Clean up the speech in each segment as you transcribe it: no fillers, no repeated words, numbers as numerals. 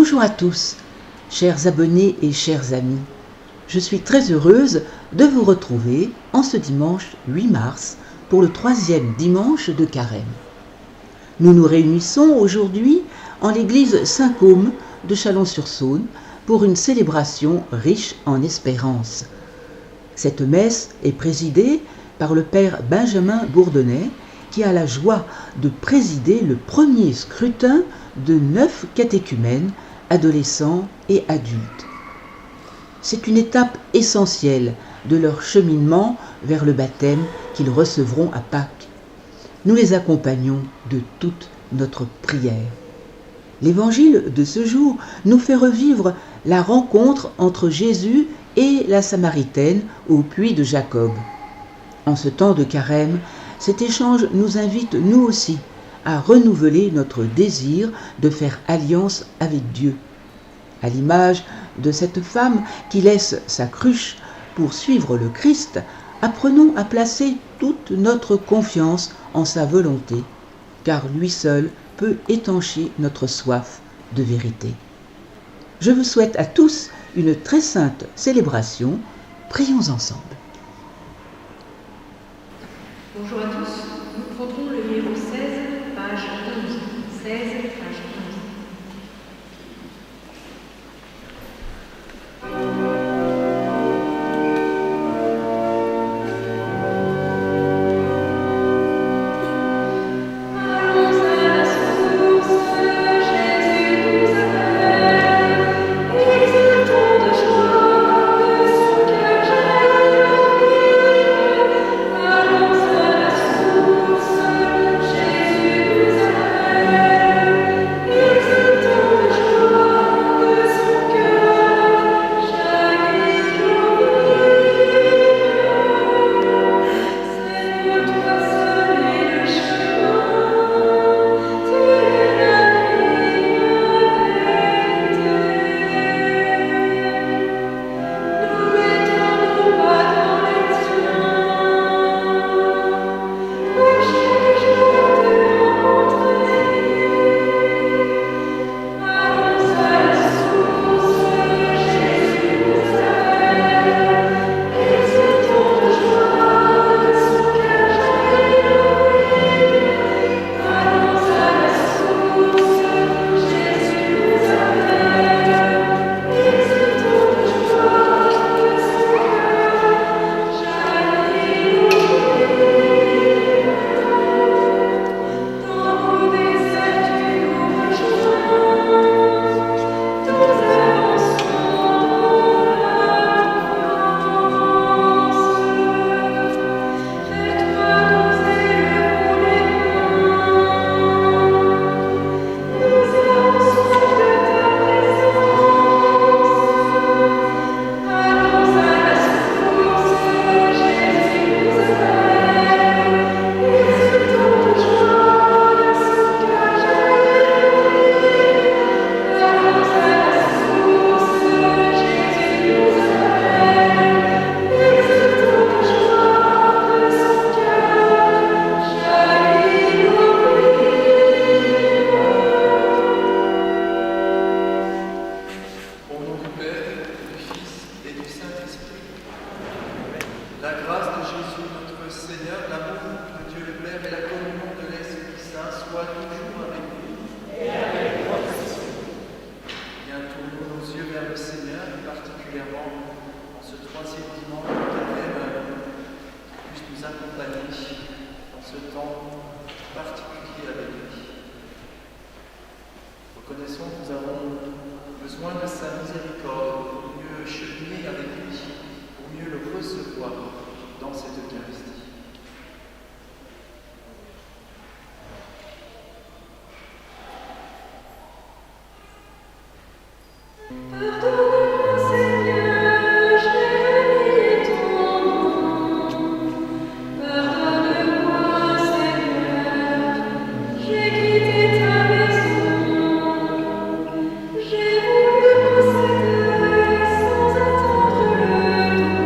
Bonjour à tous, chers abonnés et chers amis. Je suis très heureuse de vous retrouver en ce dimanche 8 mars pour le 3e dimanche de Carême. Nous nous réunissons aujourd'hui en l'église Saint-Côme de Chalon-sur-Saône pour une célébration riche en espérance. Cette messe est présidée par le père Benjamin Bourdonnais qui a la joie de présider le premier scrutin de 9 catéchumènes, adolescents et adultes. C'est une étape essentielle de leur cheminement vers le baptême qu'ils recevront à Pâques. Nous les accompagnons de toute notre prière. L'évangile de ce jour nous fait revivre la rencontre entre Jésus et la Samaritaine au puits de Jacob. En ce temps de carême, cet échange nous invite nous aussi à renouveler notre désir de faire alliance avec Dieu. À l'image de cette femme qui laisse sa cruche pour suivre le Christ, apprenons à placer toute notre confiance en sa volonté, car lui seul peut étancher notre soif de vérité. Je vous souhaite à tous une très sainte célébration. Prions ensemble. Bonjour à tous, nous prendrons le numéro 16, page 11. 16, page 11. La grâce de Jésus, notre Seigneur, l'amour de Dieu le Père et la communion de l'Esprit Saint soient toujours avec nous. Et avec votre esprit. Bien, tournons nos yeux vers le Seigneur, et particulièrement en ce 3e dimanche de Carême, qu'il puisse nous accompagner dans ce temps particulier avec lui. Reconnaissons que nous avons besoin de sa miséricorde pour mieux cheminer avec lui, pour mieux le recevoir dans cette Eucharistie. Pardonne-moi, Seigneur, j'ai béni ton nom. Pardonne-moi, Seigneur, j'ai quitté ta maison. J'ai voulu procéder sans attendre le don.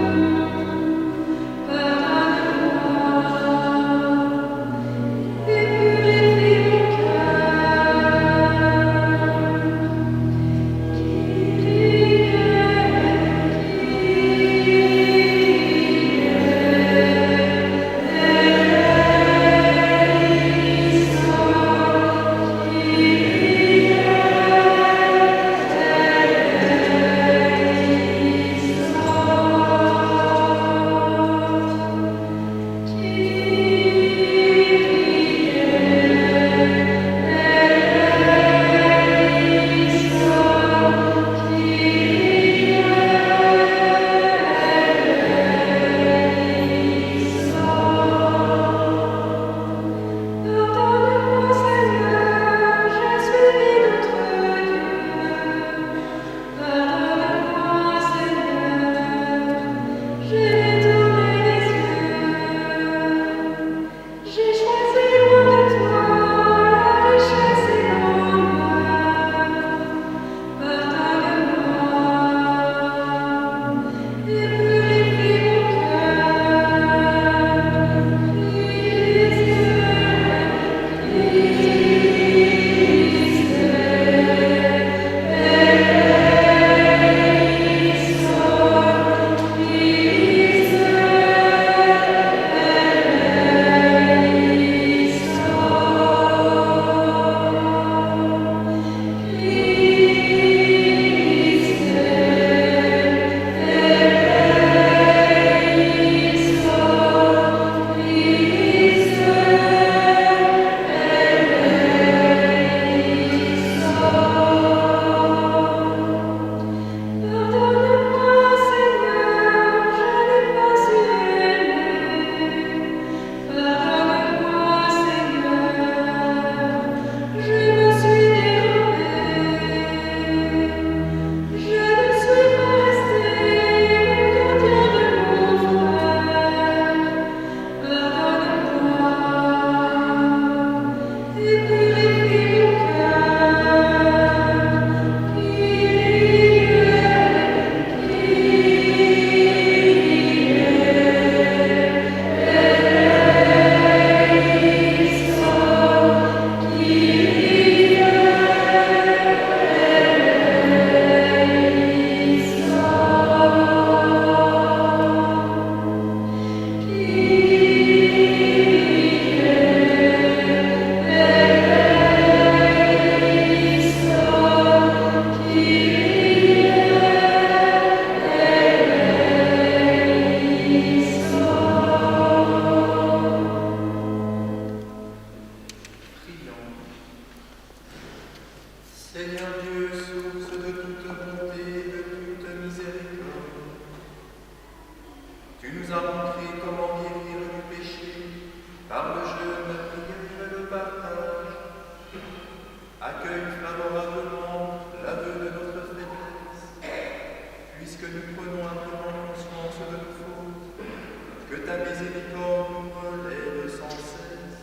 miséricorde nous relève sans cesse.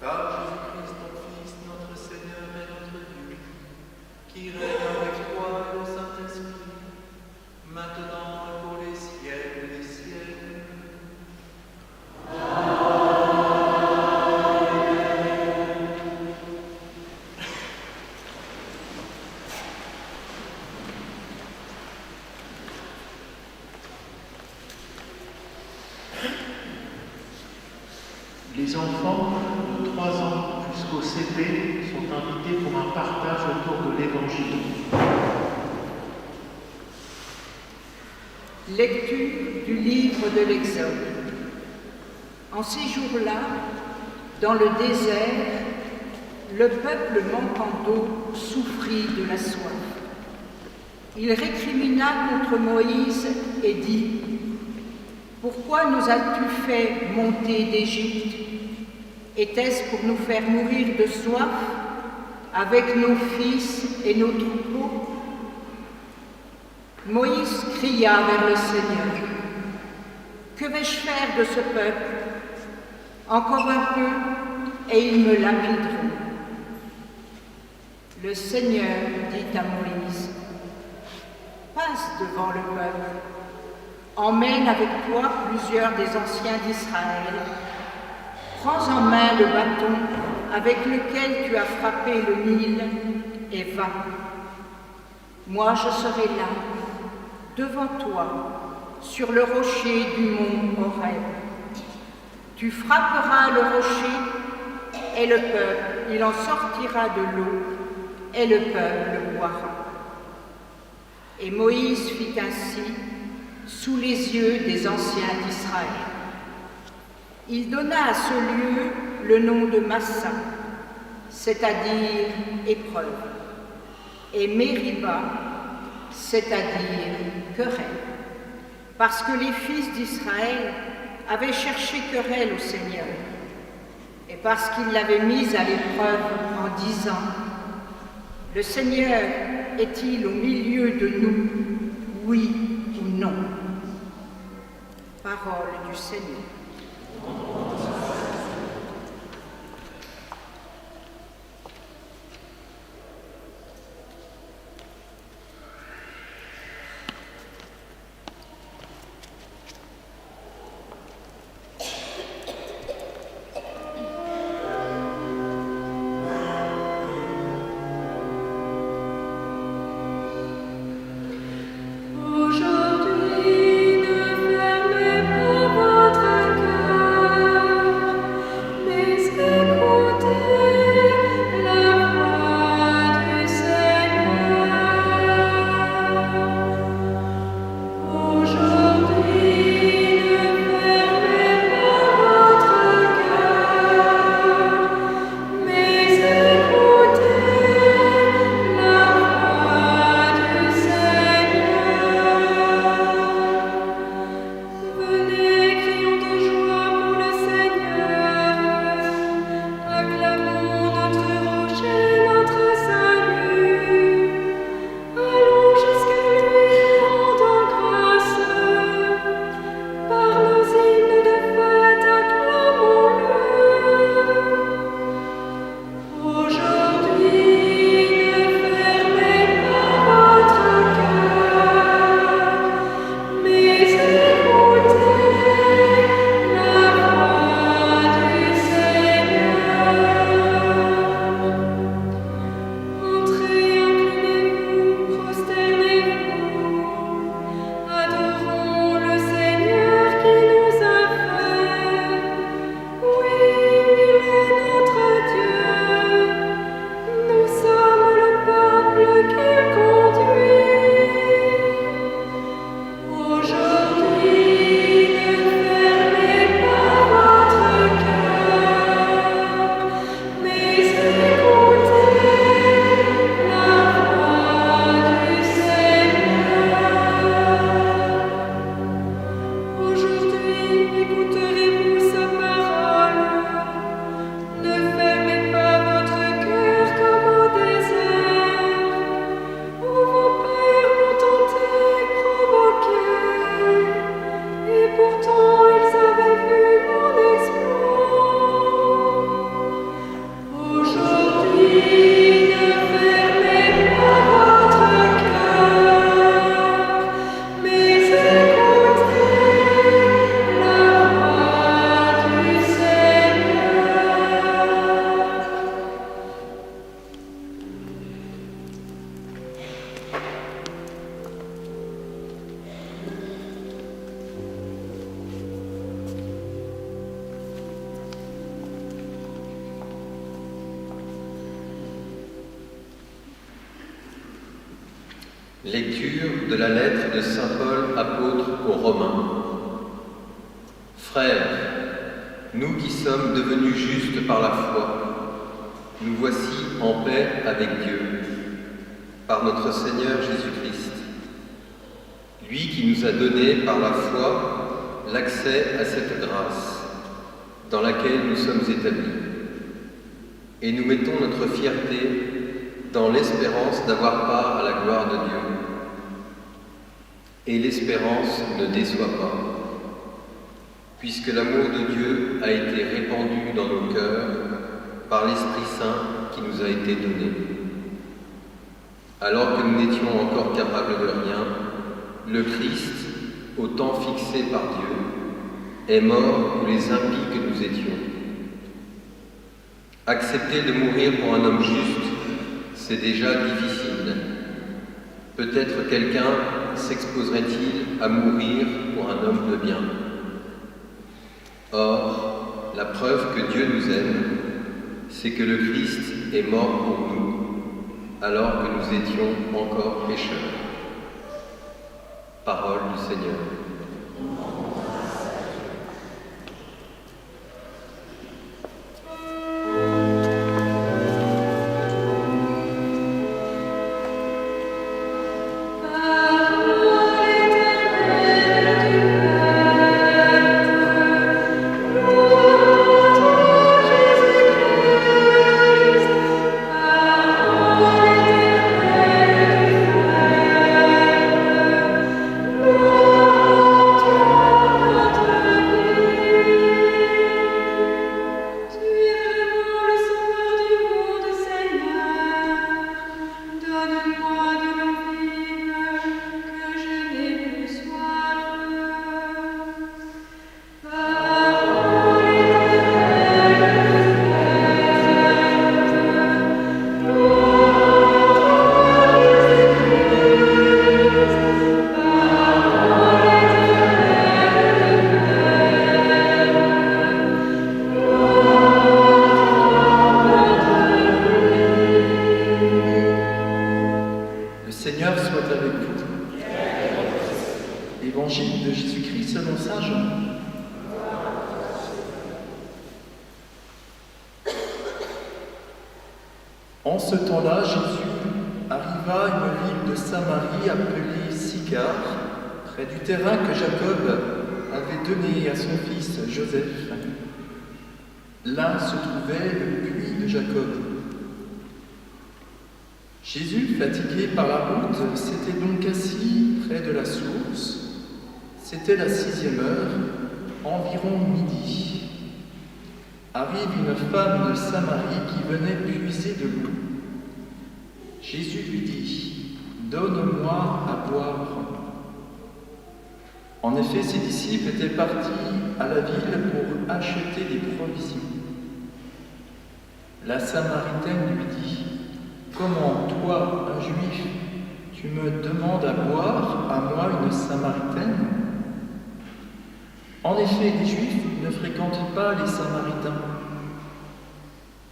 Par Jésus-Christ, ton Fils, notre Seigneur et notre Dieu, qui règne avec toi et le Saint-Esprit, maintenant et pour les siècles des siècles. Les enfants de 3 ans jusqu'au CP sont invités pour un partage autour de l'Évangile. Lecture du livre de l'Exode. En ces jours-là, dans le désert, le peuple manquant d'eau souffrit de la soif. Il récrimina contre Moïse et dit : « Pourquoi nous as-tu fait monter d'Égypte ? Était-ce pour nous faire mourir de soif avec nos fils et nos troupeaux ?» Moïse cria vers le Seigneur : « Que vais-je faire de ce peuple ? Encore un peu, et ils me lapideront. » Le Seigneur dit à Moïse : « Passe devant le peuple, emmène avec toi plusieurs des anciens d'Israël, prends en main le bâton avec lequel tu as frappé le Nil, et va. Moi je serai là, devant toi, sur le rocher du mont Horeb. Tu frapperas le rocher, et le peuple, il en sortira de l'eau, et le peuple boira. » Et Moïse fit ainsi sous les yeux des anciens d'Israël. Il donna à ce lieu le nom de Massa, c'est-à-dire épreuve, et Mériba, c'est-à-dire querelle, parce que les fils d'Israël avaient cherché querelle au Seigneur, et parce qu'il l'avait mis à l'épreuve en disant : « Le Seigneur est-il au milieu de nous, oui ou non ?» Parole du Seigneur. Aujourd'hui, ne fermez pas votre cœur. Lecture de la lettre de saint Paul apôtre aux Romains. Frères, nous qui sommes devenus justes par la foi, nous voici en paix avec Dieu, par notre Seigneur Jésus-Christ, lui qui nous a donné par la foi l'accès à cette grâce dans laquelle nous sommes établis. Et nous mettons notre fierté dans l'espérance d'avoir part à la gloire de Dieu. Et l'espérance ne déçoit pas, puisque l'amour de Dieu a été répandu dans nos cœurs par l'Esprit Saint qui nous a été donné. Alors que nous n'étions encore capables de rien, le Christ, au temps fixé par Dieu, est mort pour les impies que nous étions. Accepter de mourir pour un homme juste, c'est déjà difficile. Peut-être quelqu'un s'exposerait-il à mourir pour un homme de bien. Or, la preuve que Dieu nous aime, c'est que le Christ est mort pour nous, alors que nous étions encore pécheurs. Parole du Seigneur. Évangile de Jésus-Christ selon saint Jean. En ce temps-là, Jésus arriva à une ville de Samarie appelée Sychar, près du terrain que Jacob avait donné à son fils Joseph. Là se trouvait le puits de Jacob. Jésus, fatigué par la route, s'était donc assis près de la source. C'était la 6e heure, environ midi. Arrive une femme de Samarie qui venait puiser de l'eau. Jésus lui dit : « Donne-moi à boire. » En effet, ses disciples étaient partis à la ville pour acheter des provisions. La Samaritaine lui dit : « Comment, toi, un Juif, tu me demandes à boire, à moi, une Samaritaine ? » En effet, les Juifs ne fréquentent pas les Samaritains.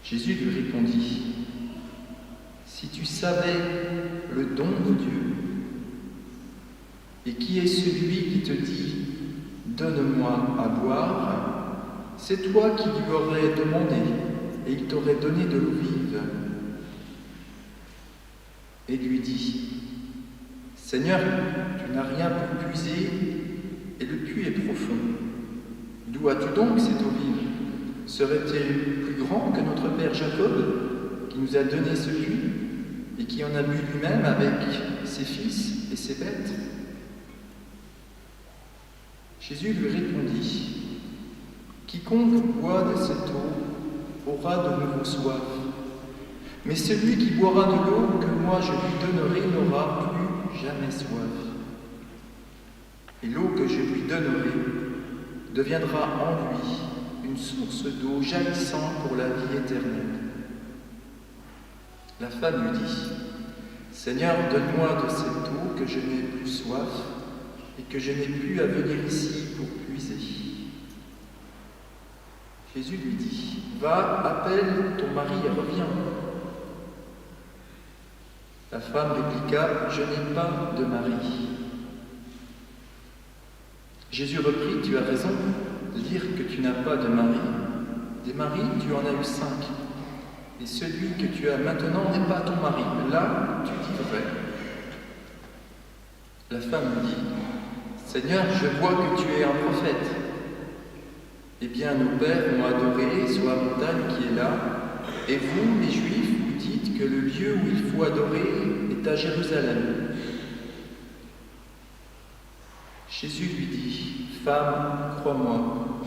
Jésus lui répondit : « Si tu savais le don de Dieu, et qui est celui qui te dit « Donne-moi à boire », c'est toi qui lui aurais demandé, et il t'aurait donné de l'eau vive. Et lui dit : « Seigneur, tu n'as rien pour puiser, et le puits est profond. D'où as-tu donc cette eau vive ? Serait-il plus grand que notre père Jacob, qui nous a donné ce puits, et qui en a bu lui-même avec ses fils et ses bêtes ?» Jésus lui répondit : « Quiconque boit de cette eau aura de nouveau soif. Mais celui qui boira de l'eau que moi je lui donnerai n'aura plus jamais soif. Et l'eau que je lui donnerai deviendra en lui une source d'eau jaillissant pour la vie éternelle. » La femme lui dit : « Seigneur, donne-moi de cette eau que je n'ai plus soif et que je n'ai plus à venir ici pour puiser. » Jésus lui dit : « Va, appelle ton mari et reviens. » La femme répliqua, je n'ai pas de mari. Jésus reprit, tu as raison de dire que tu n'as pas de mari. Des maris, tu en as eu 5. Et celui que tu as maintenant n'est pas ton mari. Là, tu dis vrai. La femme lui dit, Seigneur, je vois que tu es un prophète. Eh bien, nos pères m'ont adoré sur la montagne qui est là, et vous, les Juifs, vous dites que le lieu où il faut adorer est à Jérusalem. Jésus lui dit, femme, crois-moi,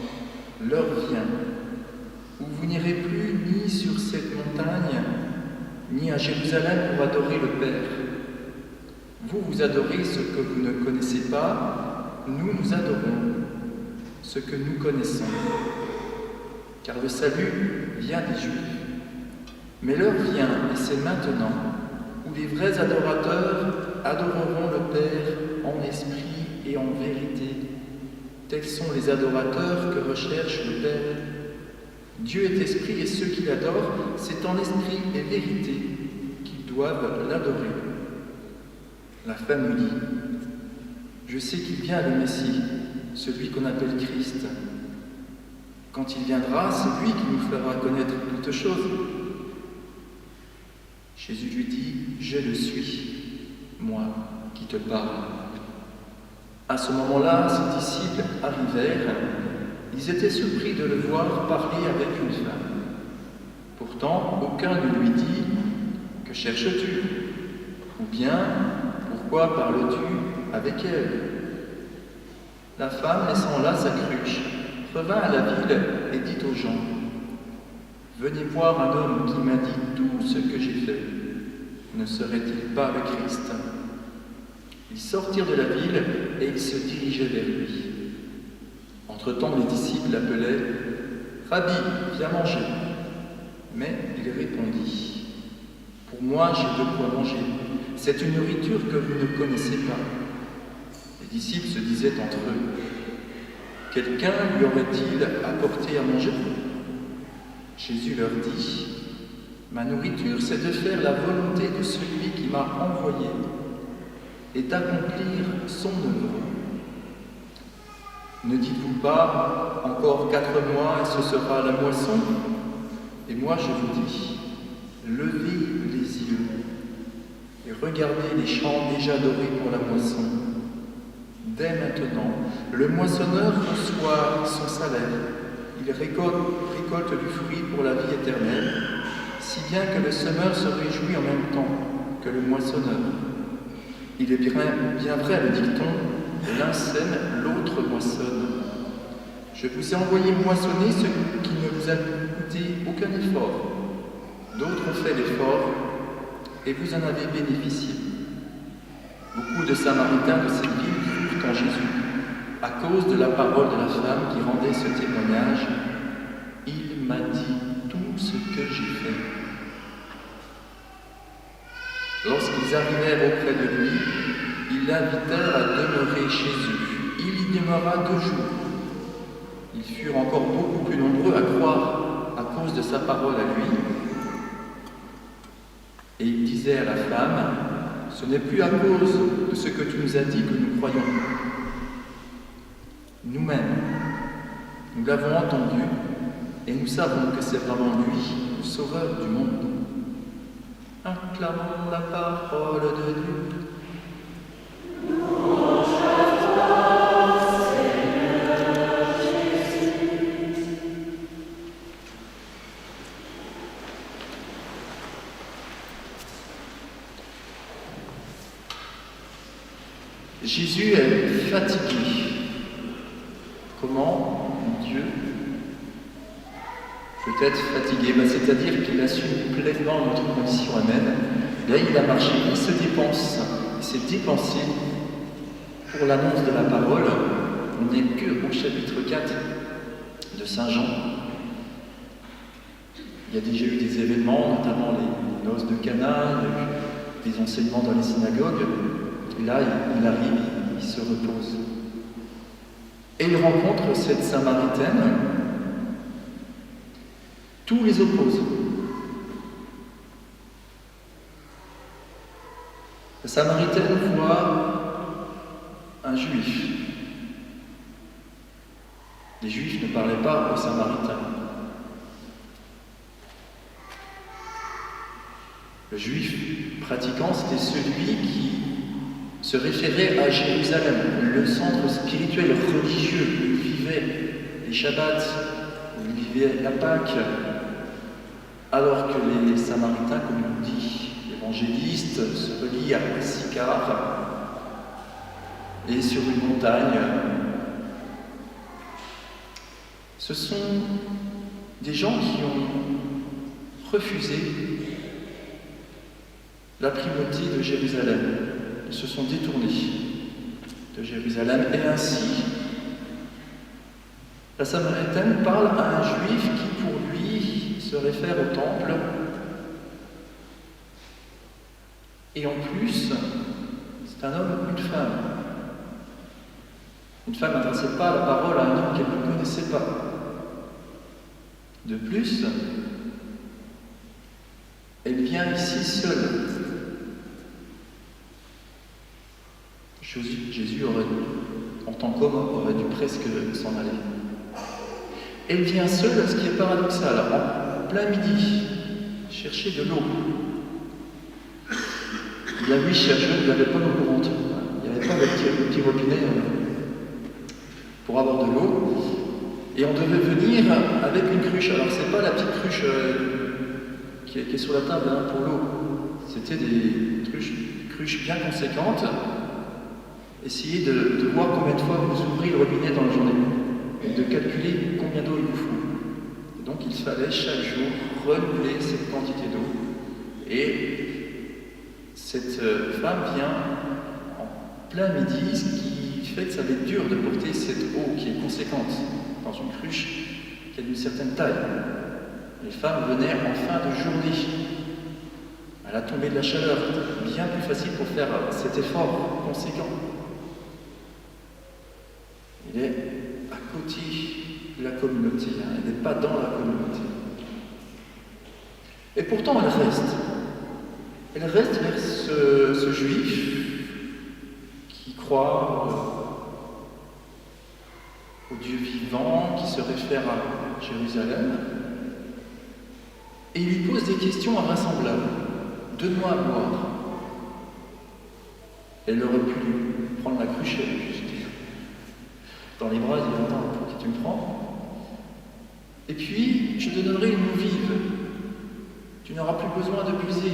l'heure vient où vous n'irez plus ni sur cette montagne, ni à Jérusalem pour adorer le Père. Vous adorez ce que vous ne connaissez pas, nous adorons ce que nous connaissons. Car le salut vient des Juifs. Mais l'heure vient, et c'est maintenant, où les vrais adorateurs adoreront le Père en esprit et en vérité. Tels sont les adorateurs que recherche le Père. Dieu est esprit et ceux qui l'adorent, c'est en esprit et vérité qu'ils doivent l'adorer. La femme lui dit, je sais qu'il vient le Messie, celui qu'on appelle Christ. Quand il viendra, c'est lui qui nous fera connaître toutes choses. Jésus lui dit, je le suis, moi qui te parle. À ce moment-là, ses disciples arrivèrent. Ils étaient surpris de le voir parler avec une femme. Pourtant, aucun ne lui dit « Que cherches-tu » ou bien « Pourquoi parles-tu avec elle ?» La femme, laissant là sa cruche, revint à la ville et dit aux gens « Venez voir un homme qui m'a dit tout ce que j'ai fait. Ne serait-il pas le Christ ?» Ils sortirent de la ville et ils se dirigeaient vers lui. Entre-temps, les disciples l'appelaient « Rabbi, viens manger !» Mais il répondit « Pour moi, j'ai de quoi manger. C'est une nourriture que vous ne connaissez pas. » Les disciples se disaient entre eux « Quelqu'un lui aurait-il apporté à manger ?» Jésus leur dit « Ma nourriture, c'est de faire la volonté de celui qui m'a envoyé et d'accomplir son œuvre. Ne dites-vous pas, encore 4 mois et ce sera la moisson? Et moi je vous dis, levez les yeux et regardez les champs déjà dorés pour la moisson. Dès maintenant, le moissonneur reçoit son salaire. Il récolte du fruit pour la vie éternelle, si bien que le semeur se réjouit en même temps que le moissonneur. Il est bien vrai le dicton, l'un sème, l'autre moissonne. Je vous ai envoyé moissonner ce qui ne vous a coûté aucun effort. D'autres ont fait l'effort et vous en avez bénéficié. Beaucoup de Samaritains de cette ville crurent en Jésus à cause de la parole de la femme qui rendait ce témoignage. Il m'a dit tout ce que j'ai fait. Lorsqu'ils arrivèrent auprès de lui, ils l'invitèrent à demeurer chez eux. Il y demeura 2 jours. Ils furent encore beaucoup plus nombreux à croire à cause de sa parole à lui. Et ils disaient à la femme, « Ce n'est plus à cause de ce que tu nous as dit que nous croyons. Nous-mêmes, nous l'avons entendu et nous savons que c'est vraiment lui, le Sauveur du monde. Acclamons la parole de Dieu. » Jésus est fatigué. Comment Dieu peut être fatigué? C'est-à-dire qu'il assume pleinement notre condition humaine. Là, il a marché, il se dépense, il s'est dépensé pour l'annonce de la parole. On n'est que au chapitre 4 de Saint Jean. Il y a déjà eu des événements, notamment les noces de Cana, des enseignements dans les synagogues. Et là, il arrive, il se repose. Et il rencontre cette Samaritaine. Tout les oppose. Samaritaine voit un Juif. Les Juifs ne parlaient pas aux Samaritains. Le Juif pratiquant, c'était celui qui se référait à Jérusalem, le centre spirituel, religieux, où il vivait les Shabbats, où il vivait la Pâque, alors que les Samaritains, comme nous dit l'évangéliste, se relient à Sychar et sur une montagne. Ce sont des gens qui ont refusé la primauté de Jérusalem. Ils se sont détournés de Jérusalem et ainsi la Samaritaine parle à un Juif qui pour lui se réfère au temple et en plus c'est un homme, une femme. Une femme n'adressait pas la parole à un homme qu'elle ne connaissait pas. De plus, elle vient ici seule. Jésus en tant qu'homme, aurait dû presque s'en aller. Elle vient seule, ce qui est paradoxal, en plein midi, chercher de l'eau. La nuit cherchait, il n'y avait pas d'eau courante. Il n'y avait pas de petit robinet pour avoir de l'eau. Et on devait venir avec une cruche. Alors, c'est pas la petite cruche qui est sur la table pour l'eau. C'était des cruches bien conséquentes. Essayez de voir combien de fois vous ouvrez le robinet dans la journée et de calculer combien d'eau il vous faut. Et donc il fallait chaque jour renouveler cette quantité d'eau. Et cette femme vient en plein midi, ce qui fait que ça va être dur de porter cette eau qui est conséquente dans une cruche qui a d'une certaine taille. Les femmes venaient en fin de journée. À la tombée de la chaleur, bien plus facile pour faire cet effort conséquent. Il est à côté de la communauté, elle n'est pas dans la communauté. Et pourtant, elle reste. Elle reste vers ce juif qui croit au Dieu vivant, qui se réfère à Jérusalem, et il lui pose des questions invraisemblables. Donne-moi à boire. Elle aurait pu lui prendre la cruche dans les bras, il dit attends, pour qui tu me prends? Et puis, je te donnerai une eau vive. Tu n'auras plus besoin de puiser.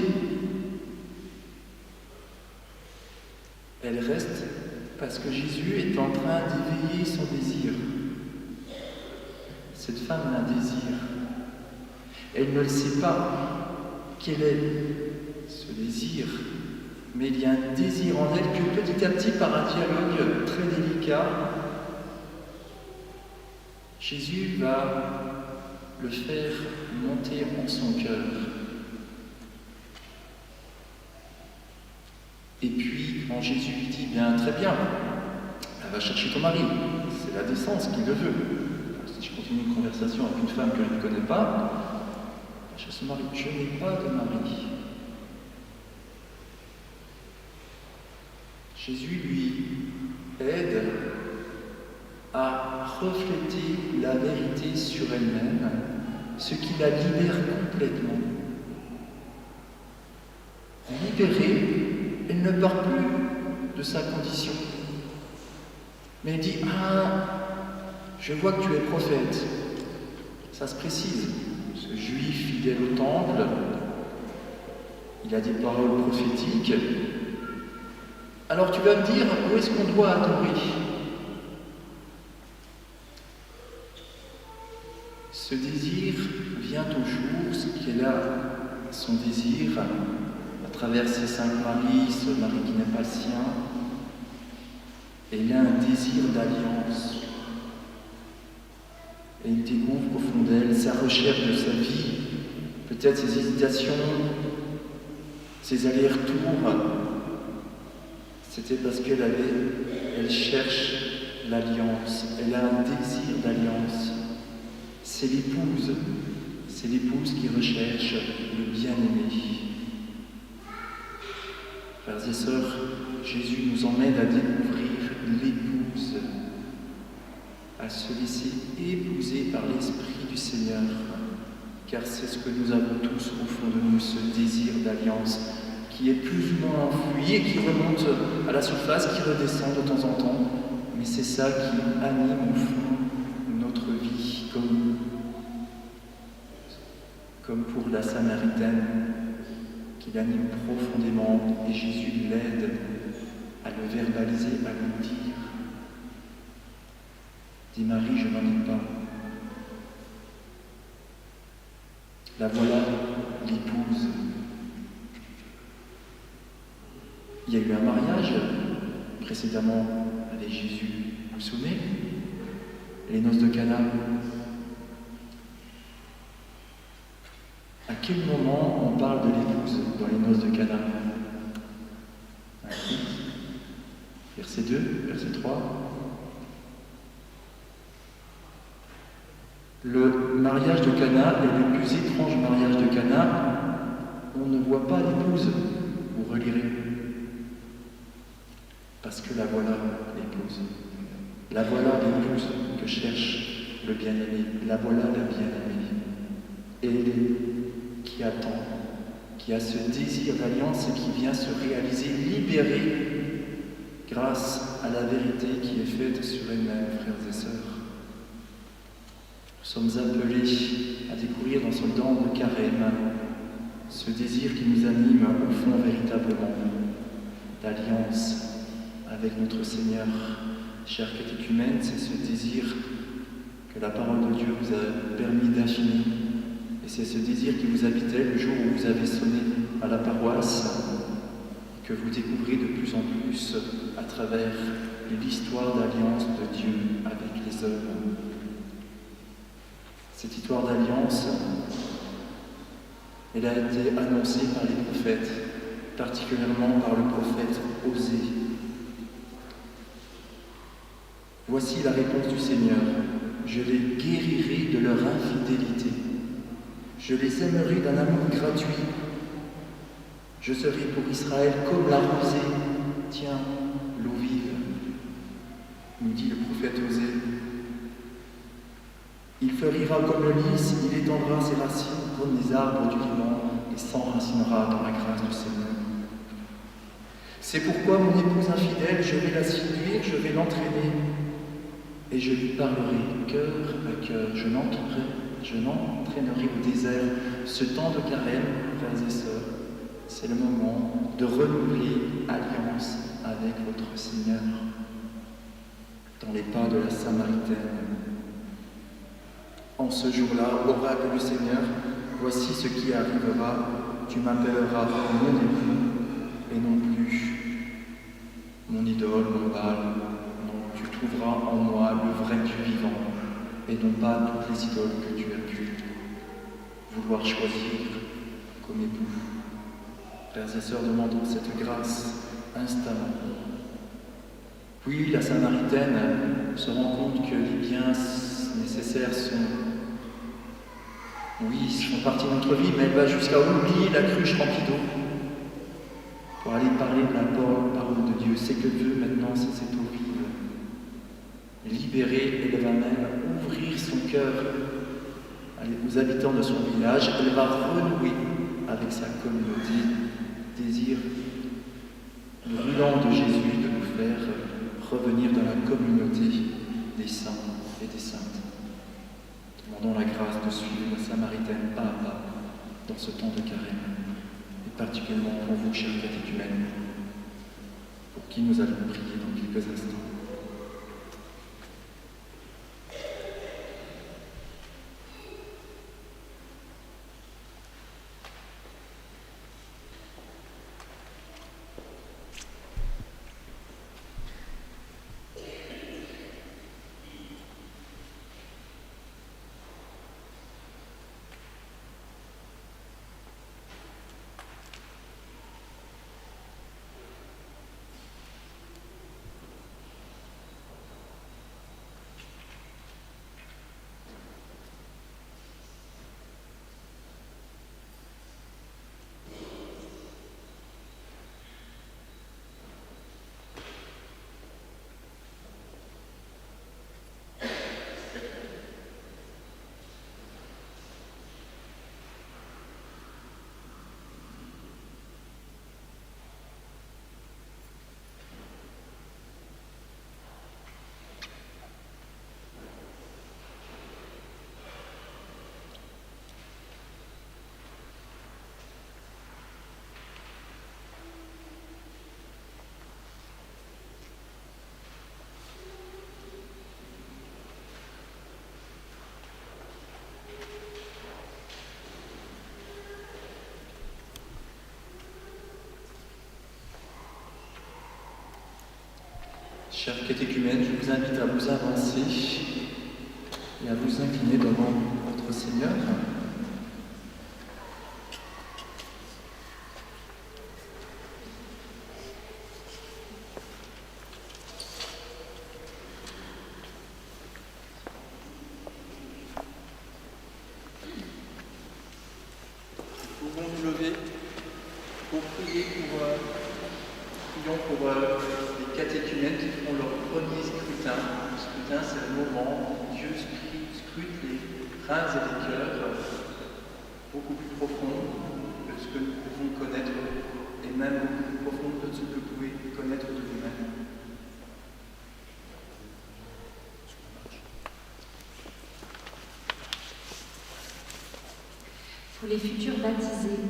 Elle reste parce que Jésus est en train d'éveiller son désir. Cette femme a un désir. Elle ne le sait pas quel est ce désir, mais il y a un désir en elle que petit à petit, par un dialogue très délicat, Jésus va le faire monter en son cœur. Et puis, quand Jésus lui dit, bien, très bien, elle va chercher ton mari, c'est la décence qui le veut. Si je continue une conversation avec une femme que je ne connais pas, je cherche son mari, je n'ai pas de mari. Jésus lui aide à refléter la vérité sur elle-même, ce qui la libère complètement. Libérée, elle ne part plus de sa condition. Mais elle dit, je vois que tu es prophète. Ça se précise. Ce juif fidèle au temple, il a des paroles prophétiques. Alors tu vas me dire, où est-ce qu'on doit adorer? Ce désir vient au jour, ce qu'elle a son désir à travers ses cinq maris, ce mari qui n'est pas le sien. Elle a un désir d'alliance. Et il découvre qu'au fond d'elle, sa recherche de sa vie, peut-être ses hésitations, ses allers-retours, c'était parce elle cherche l'alliance, elle a un désir d'alliance. C'est l'épouse qui recherche le bien-aimé. Frères et sœurs, Jésus nous emmène à découvrir l'épouse, à se laisser épouser par l'Esprit du Seigneur, car c'est ce que nous avons tous au fond de nous, ce désir d'alliance qui est plus ou moins enfoui et qui remonte à la surface, qui redescend de temps en temps, mais c'est ça qui anime au fond notre vie, comme pour la Samaritaine, qui l'anime profondément, et Jésus l'aide à le verbaliser, à le dire. Dit Marie, je n'en ai pas. La voilà, l'épouse. Il y a eu un mariage précédemment avec Jésus, vous vous souvenez? Les noces de Cana. À quel moment on parle de l'épouse dans les noces de Cana? Verset 2, verset 3. Le mariage de Cana est le plus étrange mariage de Cana. On ne voit pas l'épouse, vous relirez. Parce que la voilà, l'épouse. La voilà, l'épouse que cherche le bien-aimé. La voilà, la bien-aimée. Elle qui attend, qui a ce désir d'alliance et qui vient se réaliser, libérée grâce à la vérité qui est faite sur elle-même, frères et sœurs. Nous sommes appelés à découvrir dans ce temps de carême ce désir qui nous anime au fond véritablement d'alliance avec notre Seigneur. Chers catéchumènes, c'est ce désir que la parole de Dieu vous a permis d'affiner. Et c'est ce désir qui vous habitait le jour où vous avez sonné à la paroisse, que vous découvrez de plus en plus à travers l'histoire d'alliance de Dieu avec les hommes. Cette histoire d'alliance, elle a été annoncée par les prophètes, particulièrement par le prophète Osée. Voici la réponse du Seigneur. Je les guérirai de leur infidélité. Je les aimerai d'un amour gratuit. Je serai pour Israël comme la rosée tient l'eau vive, nous dit le prophète Osée. Il fleurira comme le lys, il étendra ses racines comme les arbres du Liban et s'enracinera dans la grâce du Seigneur. C'est pourquoi mon épouse infidèle, je vais la séduire, je vais l'entraîner et je lui parlerai cœur à cœur. Je l'entraînerai au désert. Ce temps de carême, frères et sœurs, c'est le moment de renouveler alliance avec votre Seigneur dans les pas de la Samaritaine. En ce jour-là, oracle du Seigneur, voici ce qui arrivera. Tu m'appelleras mon époux et non plus mon idole, mon Baal. Non, tu trouveras en moi le vrai Dieu vivant et non pas toutes les idoles que tu as pu vouloir choisir comme époux. Frères et sœurs, demandons cette grâce instamment. Puis la Samaritaine se rend compte que les biens nécessaires font partie de notre vie, mais elle va jusqu'à oublier la cruche remplie d'eau pour aller parler de la parole de Dieu. C'est que Dieu maintenant, c'est cette eau vive. Libérée, elle va même ouvrir son cœur aux habitants de son village. Elle va renouer avec sa communauté. Désir brûlant de Jésus de nous faire revenir dans la communauté des saints et des saintes. Demandons la grâce de suivre la Samaritaine pas à pas dans ce temps de carême, et particulièrement pour vous, chers catéchumènes, pour qui nous allons prier dans quelques instants. Chers catéchumènes, je vous invite à vous avancer et à vous incliner devant votre Seigneur. Pouvons nous lever pour prier prions pour les catéchumènes qui feront leur premier scrutin. Le scrutin, c'est le moment où Dieu scrute les reins et les cœurs beaucoup plus profonds que ce que nous pouvons connaître, et même beaucoup plus profonds que ce que vous pouvez connaître de vous-même. Pour les futurs baptisés,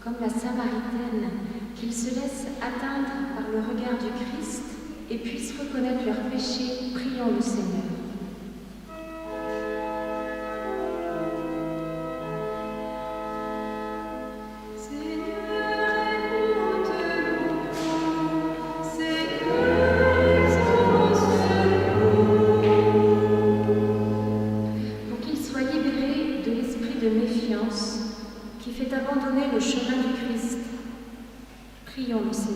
comme la Samaritaine, qu'ils se laissent atteindre par le regard du Christ et puissent reconnaître leurs péchés, prions le Seigneur. Pour qu'ils soient libérés de l'esprit de méfiance qui fait abandonner le chemin du Christ, prions le Seigneur.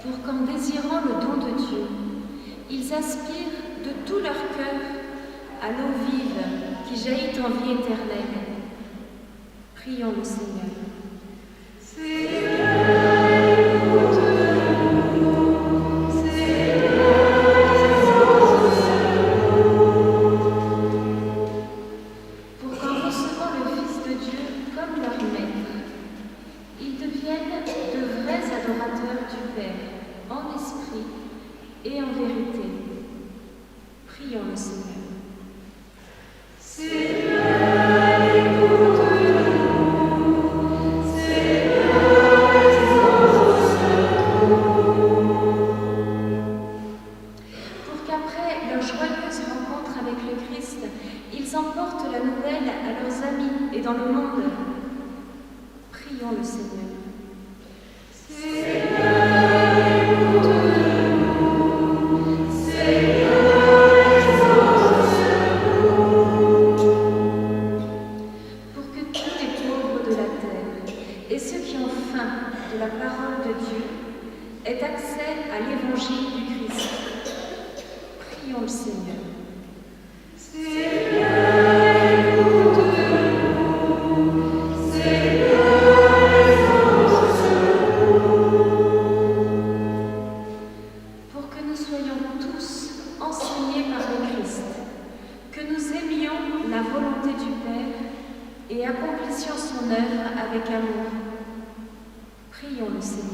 Pour qu'en désirant le don de Dieu, ils aspirent de tout leur cœur à l'eau vive qui jaillit en vie éternelle, prions le Seigneur. Pour qu'en recevant le Fils de Dieu comme leur maître, ils deviennent de vrais adorateurs du Père, en esprit et en vérité. Prions le Seigneur. Pour qu'après leur joyeuse rencontre avec le Christ, ils emportent la nouvelle à leurs amis et dans le monde. Prions le Seigneur. Pour que tous les pauvres de la terre et ceux qui ont faim de la parole de Dieu aient accès à l'évangile du Christ. Prions le Seigneur. Pour que nous soyons tous enseignés par le Christ, que nous aimions la volonté du Père et accomplissions son œuvre avec amour. Prions le Seigneur.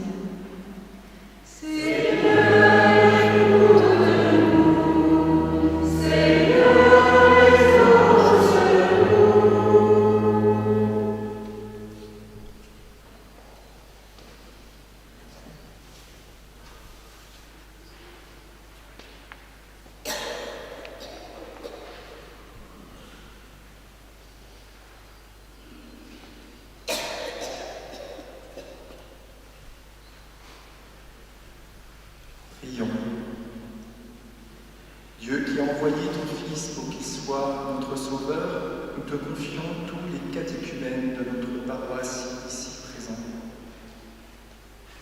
Prions. Dieu qui a envoyé ton Fils pour qu'il soit notre Sauveur, nous te confions tous les catéchumènes de notre paroisse ici présents.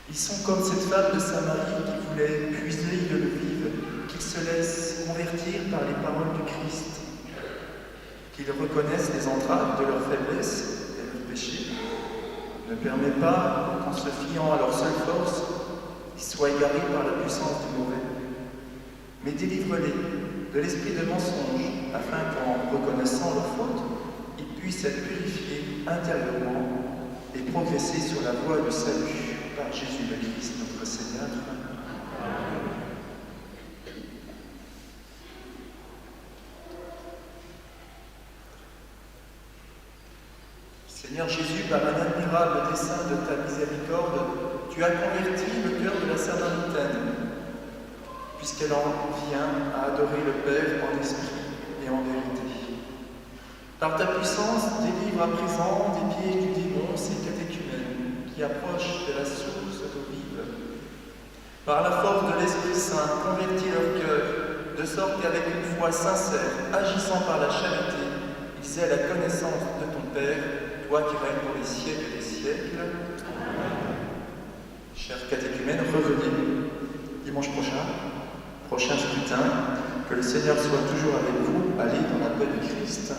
Ils sont comme cette femme de Samarie qui voulait puiser de l'eau vive, qu'ils se laissent convertir par les paroles du Christ, qu'ils reconnaissent les entraves de leur faiblesse et de leur péché. Ne permets pas qu'en se fiant à leur seule force, ils soient égarés par la puissance du mauvais, mais délivre-les de l'esprit de mensonge, afin qu'en reconnaissant leurs fautes, ils puissent être purifiés intérieurement et progresser sur la voie du salut par Jésus le Christ, notre Seigneur. Seigneur Jésus, par un admirable dessein de ta miséricorde, tu as converti le cœur de la Samaritaine, puisqu'elle en vient à adorer le Père en esprit et en vérité. Par ta puissance, délivre à présent des pieds du démon ces catéchumènes qui approchent de la source d'eau vive. Par la force de l'Esprit Saint, convertis leur cœur, de sorte qu'avec une foi sincère, agissant par la charité, ils aient la connaissance de ton Père, toi qui règnes pour les siècles des siècles. Chers catéchumènes, revenez dimanche prochain scrutin, que le Seigneur soit toujours avec vous, allez dans la paix de Christ.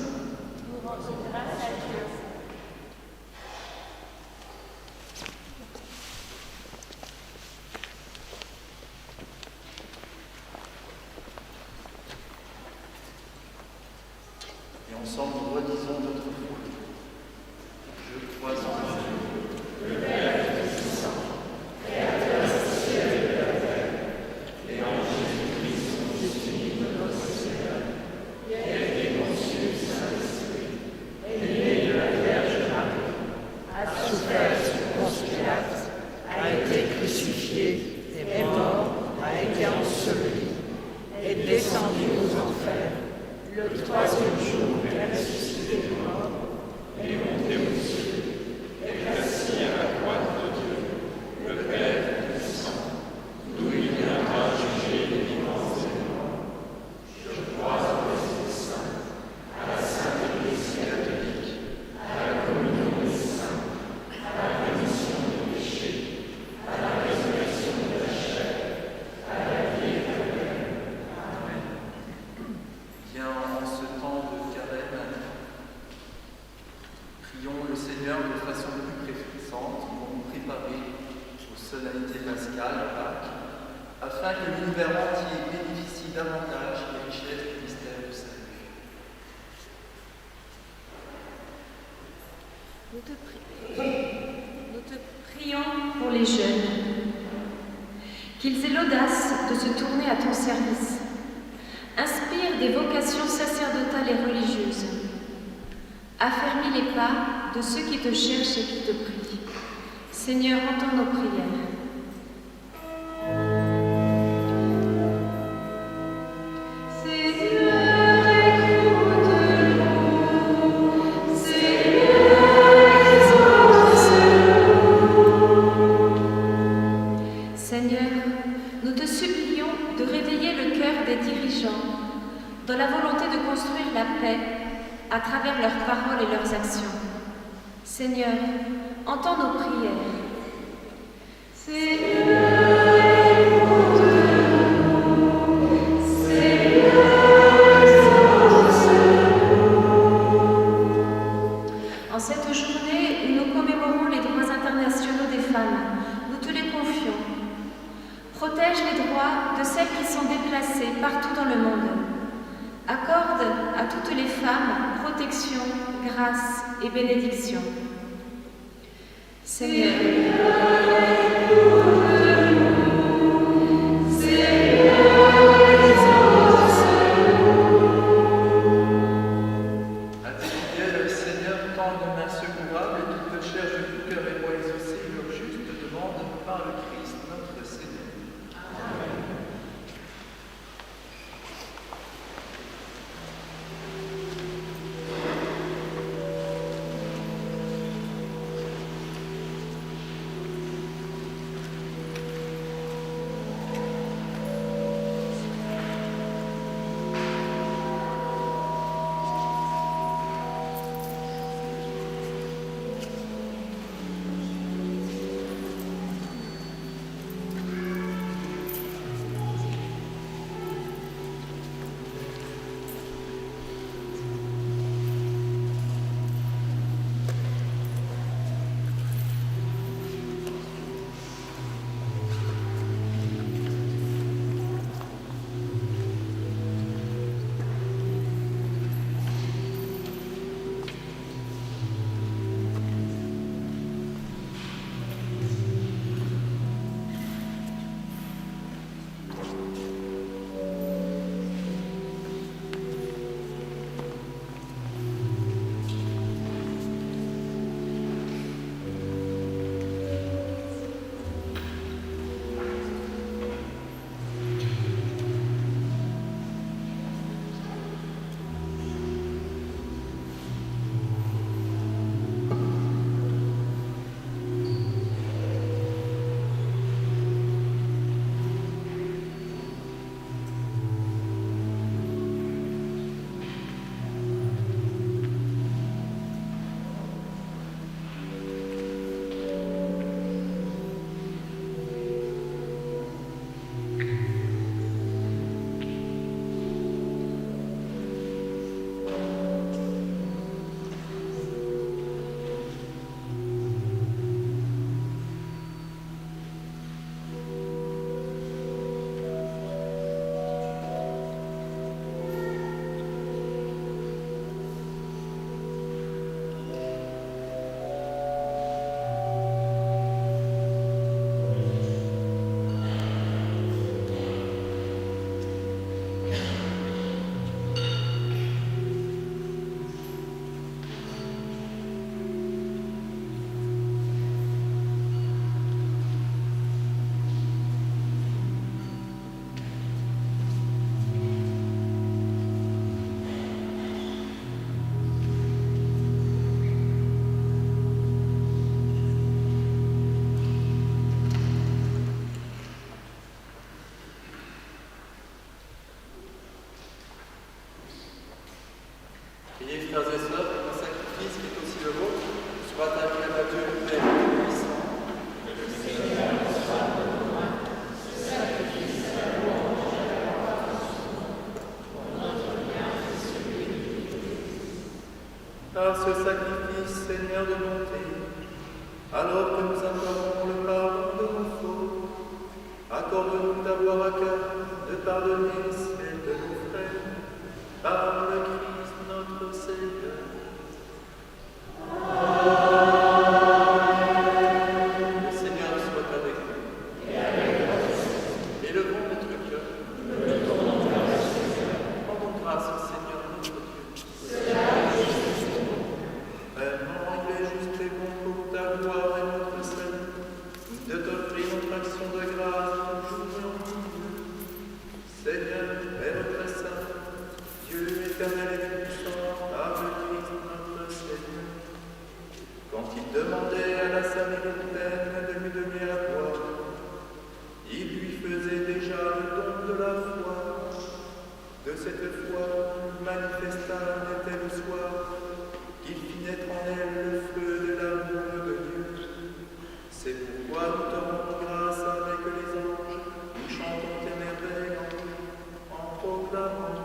Et ensemble, nous redisons notre foi. Je crois en Dieu, le Père Tout-Puissant, Créateur des cieux et de la terre, et en Jésus-Christ, son Fils unique, notre Seigneur, qui a été conçu du Saint-Esprit, est né de la Vierge Marie, a souffert sous Ponce Pilate, a été crucifié, est mort, a été enseveli, est descendu aux enfers. Le troisième jour, il est ressuscité des morts, est monté aux cieux, est assis à la droite de Dieu, le Père Tout-Puissant, d'où il viendra juger les vivants et les morts. Je crois en l'Esprit Saint, à la Sainte Église catholique, à la communion des saints, à la rémission des péchés, à la résurrection de la chair, à la vie éternelle. Amen. Viens en ce temps de carême, prions le Seigneur de façon plus pressante pour nous préparer aux solennités pascales, Pâques, afin que l'univers entier bénéficie davantage des richesses du mystère du salut. Nous te prions pour les jeunes, qu'ils aient l'audace de se tourner à ton service. Inspire des vocations sacerdotales et religieuses. Affermis les pas de ceux qui te cherchent et qui te prient. Seigneur, entends nos prières. Seigneur, nous te supplions de réveiller le cœur des dirigeants dans la volonté de construire la paix à travers leurs paroles et leurs actions. Seigneur, entends nos prières. Seigneur, écoute-nous. Seigneur, exauce-nous. En cette journée où nous commémorons les droits internationaux des femmes, nous te les confions. Protège les droits de celles qui sont déplacées partout dans le monde. Accorde à toutes les femmes protection, grâce et bénédiction. Seigneur, écoute-nous. Seigneur, exauce-nous. À tes fidèles, Seigneur, tends une main secourable qui te cherche de tout cœur et doit exaucer leur juste demande par le Christ, notre Seigneur. Amen. Seigneur de bonté, alors que nous implorons le pardon de nos fautes, accorde-nous d'avoir à cœur de pardonner celles de nos frères, par le Christ notre Seigneur. Le Seigneur soit avec nous. Élevons notre cœur. Rendons grâce au Seigneur notre Dieu. Vraiment, il est juste et bon pour ta gloire et notre salut, de t'offrir notre action de grâce toujours et en tout lieu. Seigneur, Père très saint, Dieu éternel et puissant, par le Christ notre Seigneur. Quand il demandait à la Samaritaine de lui donner à boire, il lui faisait déjà le don de la foi. De cette foi, il manifesta un tel soir qu'il fit naître en elle le feu de l'amour de Dieu. C'est pourquoi nous te rendons grâce avec les anges, nous chantons tes merveilles en proclamant.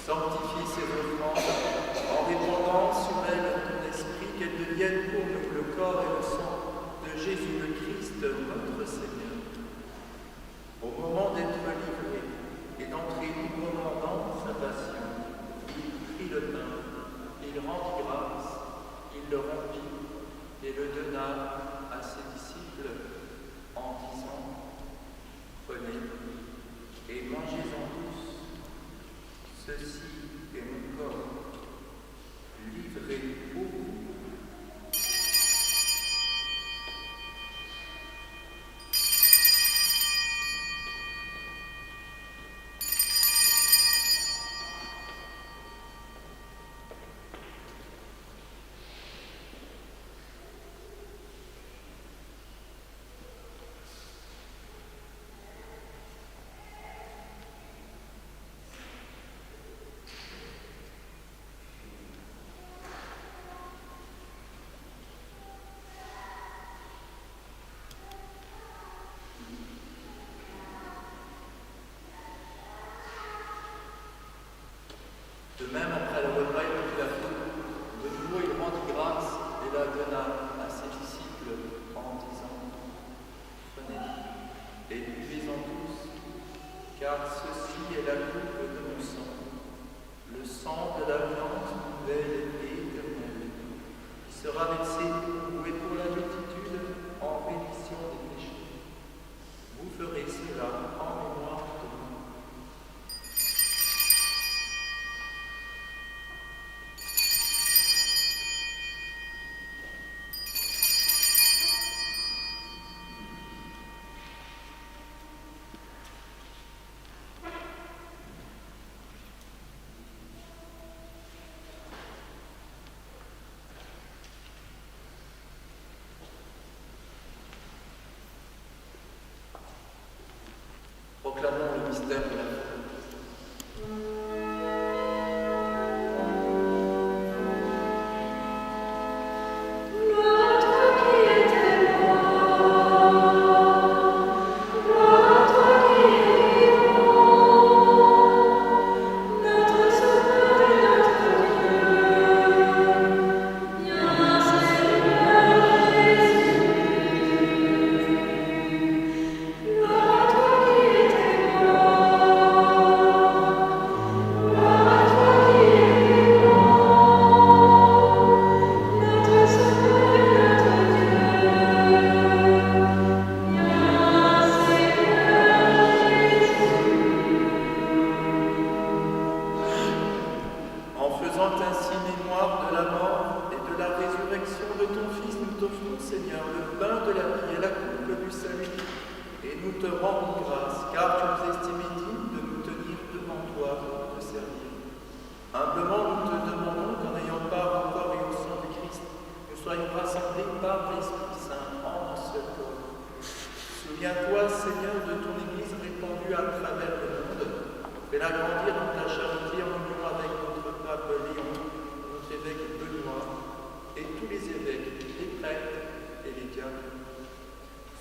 Sanctifie ces offrandes en répandant sur elles ton esprit, qu'elles deviennent pour nous le corps et le sang de Jésus le Christ, notre Seigneur. Au moment d'être livré et d'entrer librement dans sa passion, il prit le pain, il rendit grâce, il le rompit et le donna à ses disciples en disant : Prenez et mangez-en tous. Ceci est mon corps, livré pour vous. De même, après le repas, il prit la coupe. De nouveau, il rendit grâce et la donna à ses disciples en disant : Prenez et buvez-en tous, car ceci est la coupe de mon sang, le sang de l'alliance nouvelle et éternelle, qui sera versé pour vous et pour la multitude en rémission des péchés. Vous ferez cela en mémoire de moi. mystère de la foi.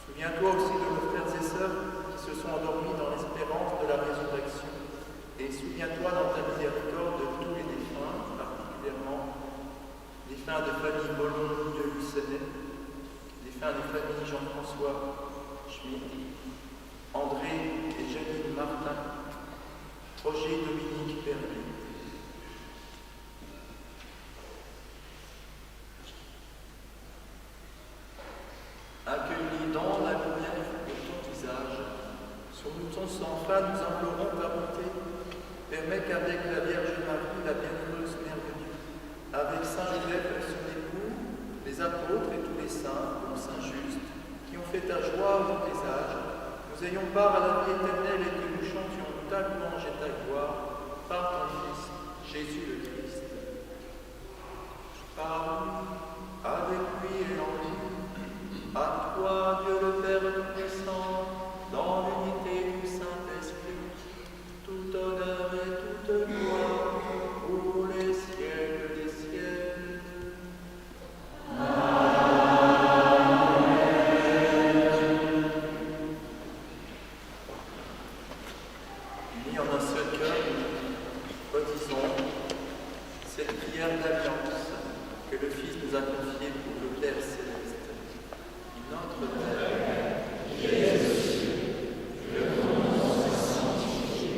Souviens-toi aussi de nos frères et sœurs qui se sont endormis dans l'espérance de la résurrection. Et souviens-toi dans ta miséricorde de tous les défunts, particulièrement les défunts de famille Bollon de Lucénet, les défunts de famille Jean-François Schmitt, André et Janine Martin, Roger Dominique Perdu. Accueillis dans la lumière de ton visage, sur nous ton sang fin, nous implorons ta bonté. Permets qu'avec la Vierge Marie, la bienheureuse Mère de Dieu, avec Saint Joseph, son époux, les apôtres et tous les saints, dont Saint Just, qui ont fait ta joie au des âges, nous ayons part à la vie éternelle et que nous chantions ta louange et ta gloire par ton Fils, Jésus le Christ. Par lui, avec lui et en lui, à toi, Dieu le Père Tout-Puissant, dans l'unité du Saint-Esprit, tout honneur et toute gloire pour les siècles des siècles. Unis en un seul cœur, redisons cette prière d'alliance que le Fils nous a confiée pour le Père céleste. Notre Père, qui es aux cieux, que ton nom soit sanctifié,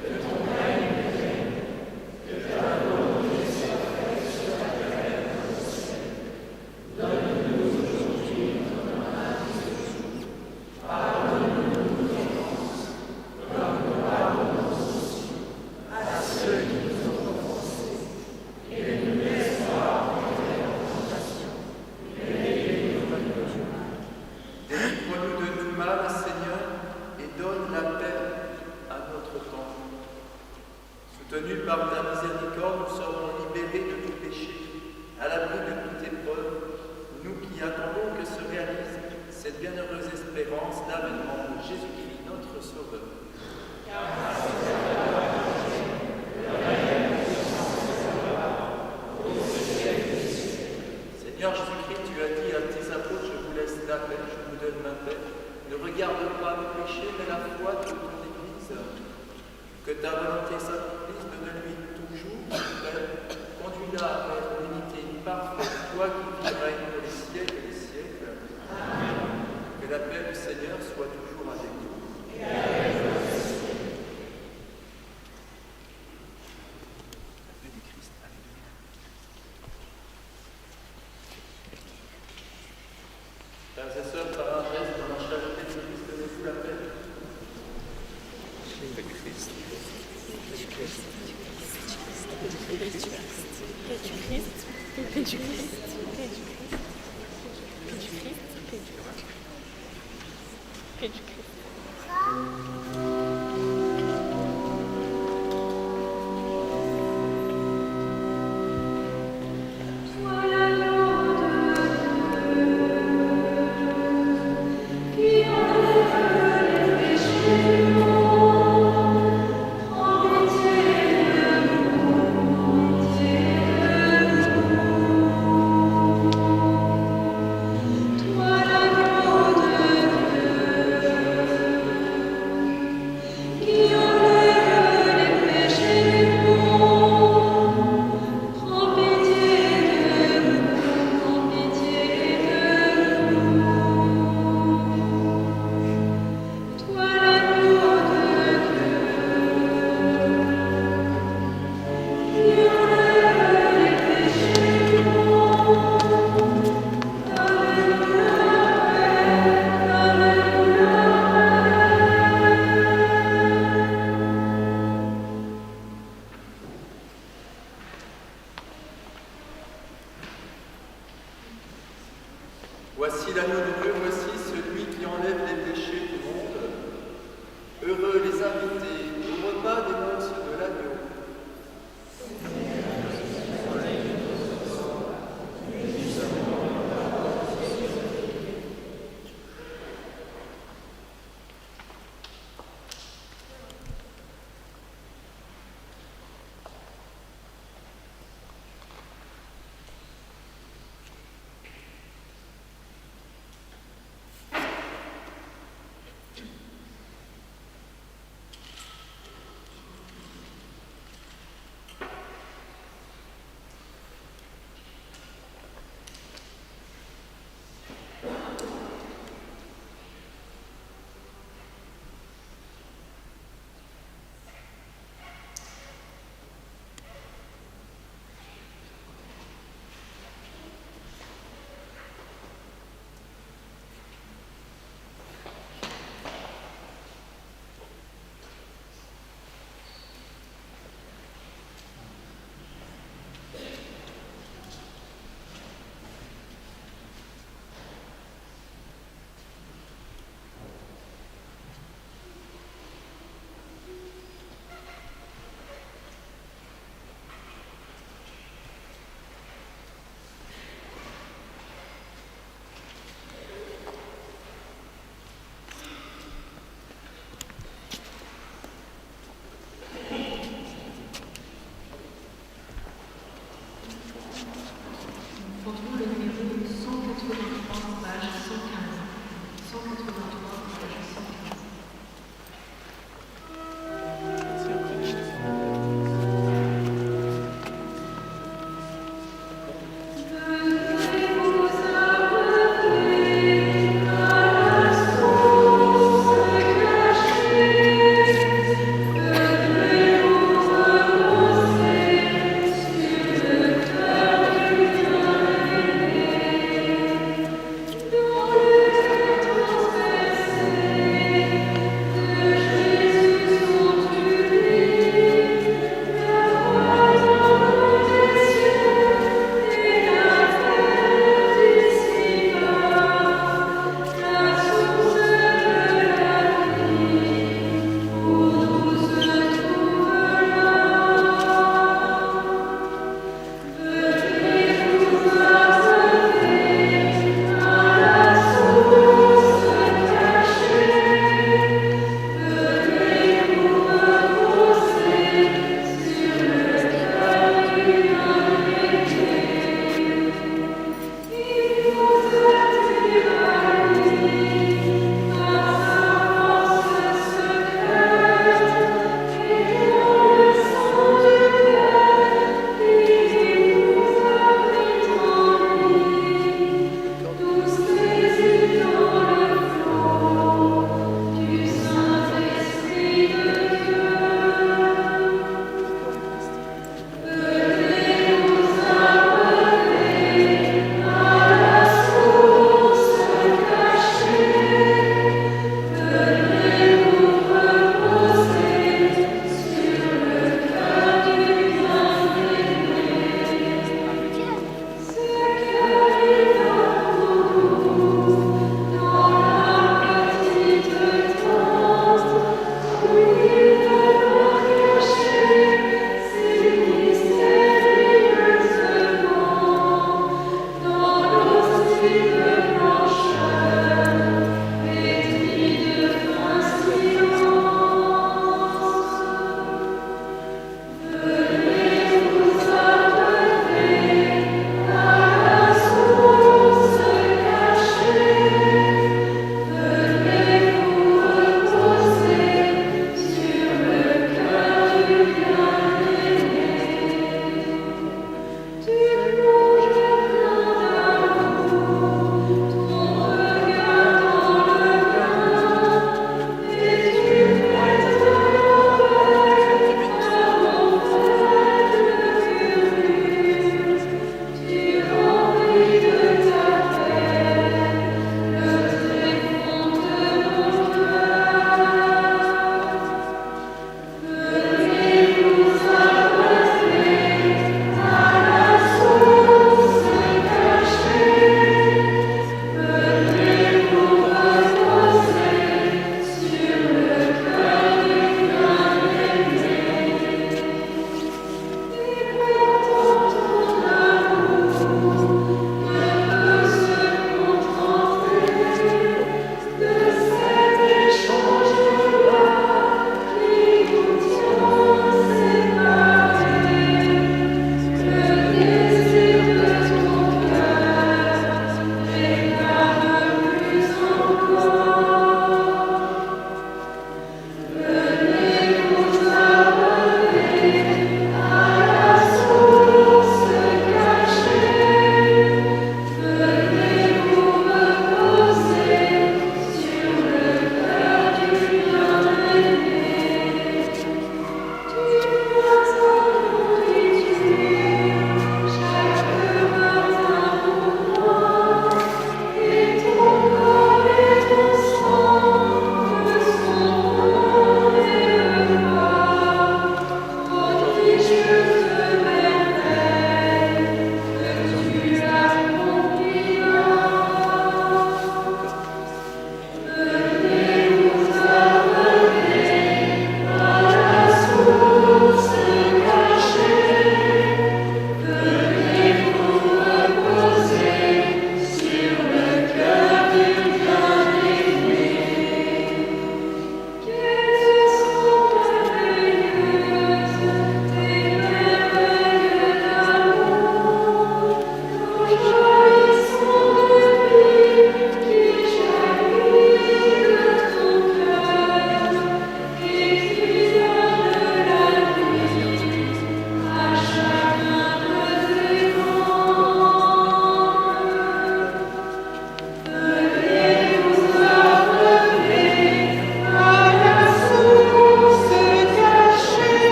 que ton règne vienne, que ta volonté soit faite sur la terre comme au ciel. Donne-nous aujourd'hui notre pain de ce jour. Pardonne-nous nos offenses, comme nous pardonnons aussi à ceux qui nous ont offensés. Et ne nous laisse pas entrer en tentation, mais délivre-nous du mal. Délivre-nous de tout mal, Seigneur, et donne la paix à notre temps. Soutenus par ta miséricorde, nous serons libérés de tout péché, à l'abri de toute épreuve, nous qui attendons que se réalise cette bienheureuse espérance, l'avènement de Jésus-Christ, notre Sauveur. Seigneur Jésus-Christ, tu as dit à tes apôtres, je vous laisse la paix, je vous donne ma paix. Ne regarde pas le péché, mais la foi de ton Église. Que ta volonté s'accomplisse, donne-lui toujours paix. Conduis-la vers l'unité parfaite, toi qui règnes pour les siècles et les siècles. Amen. Que la paix du Seigneur soit toujours avec nous. Et avec votre esprit. La paix du Christ avec nous. Frères et sœurs, par un geste, dans la charité de Christ, donnez-vous la paix. Paix du Christ. Paix du Christ. Paix du Christ. Paix du Christ. Paix du Christ. Paix du Christ. Paix du Christ. Paix du Christ. Paix du Christ. Qui enlève les péchés du monde.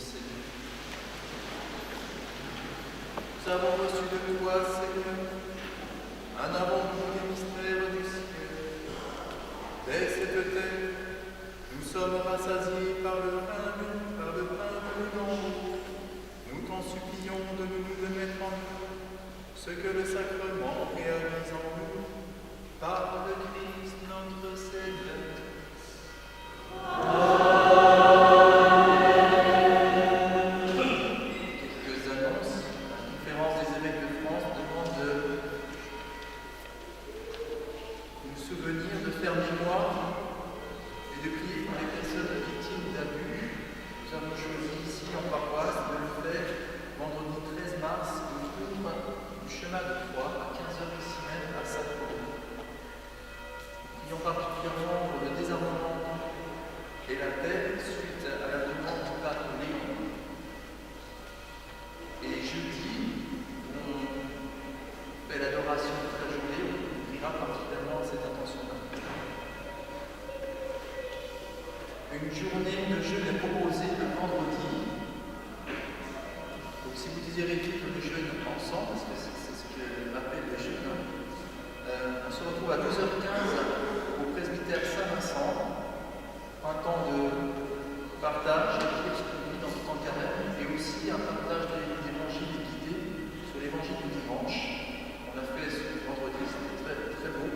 Seigneur. Nous avons reçu de toi, Seigneur, un avant-goût des mystères du ciel. Dès cette terre, nous sommes rassasiés par le pain venu d'en haut. Nous t'en supplions de nous mettre en œuvre ce que le sacrement réalise en nous, par le Christ notre Seigneur. Quelques annonces. La conférence des évêques de France demande de nous souvenir, de faire mémoire et de prier pour les personnes victimes d'abus. Nous avons choisi ici en paroisse de le faire vendredi 13 mars au tour du chemin de Troyes à 15h ici même à Saint-Paul. Prions particulièrement pour le désarmement et la paix suite à la demande du pape Léon. Et jeudi, on fait l'adoration toute la journée, on priera particulièrement à cette intention-là. Une journée de jeûne est proposée le vendredi. Donc si vous désirez vivre le jeûne ensemble, parce que c'est ce que m'appelle le jeûne, on se retrouve à 12h15 au presbytère Saint-Vincent, un temps de partage, dans le temps de carême, et aussi un partage d'évangile guidé sur l'évangile du dimanche. On l'a fait ce vendredi, c'était très, très beau.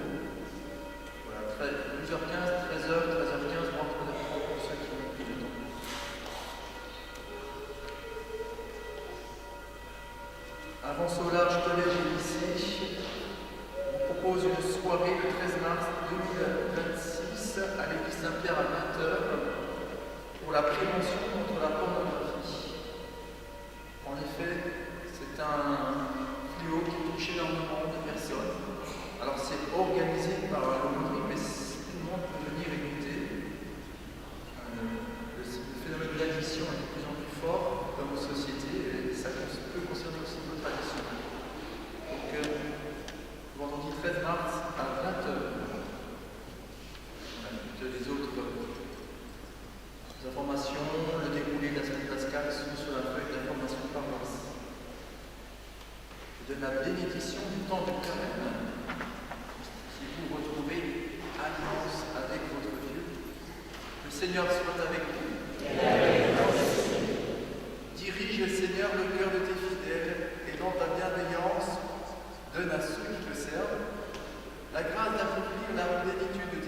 Voilà, 12h15, 13h, 13h15, 13h30 pour ceux qui ont pris le temps. Avant au large collège et lycée, on propose une soirée le 13 mars 2026 à l'église Saint-Pierre à 20h pour la prévention contre la pornographie. En effet, c'est un fléau qui touche énormément de personnes. Alors c'est organisé par l'aumônerie, mais tout le monde peut venir écouter. Le phénomène de l'addiction est de plus en plus fort dans nos sociétés et ça peut concerner aussi nos traditions. Donc, vendredi 13 mars à 20h. Les autres informations, le déroulé de la semaine pascale sont sur la feuille d'information paroisse. De la bénédiction du temps de carême, si vous retrouvez alliance avec votre Dieu, le Seigneur soit avec vous. Dirige, Seigneur, le cœur de tes fidèles et dans ta bienveillance, donne à ceux qui te servent la grâce d'accomplir la plénitude de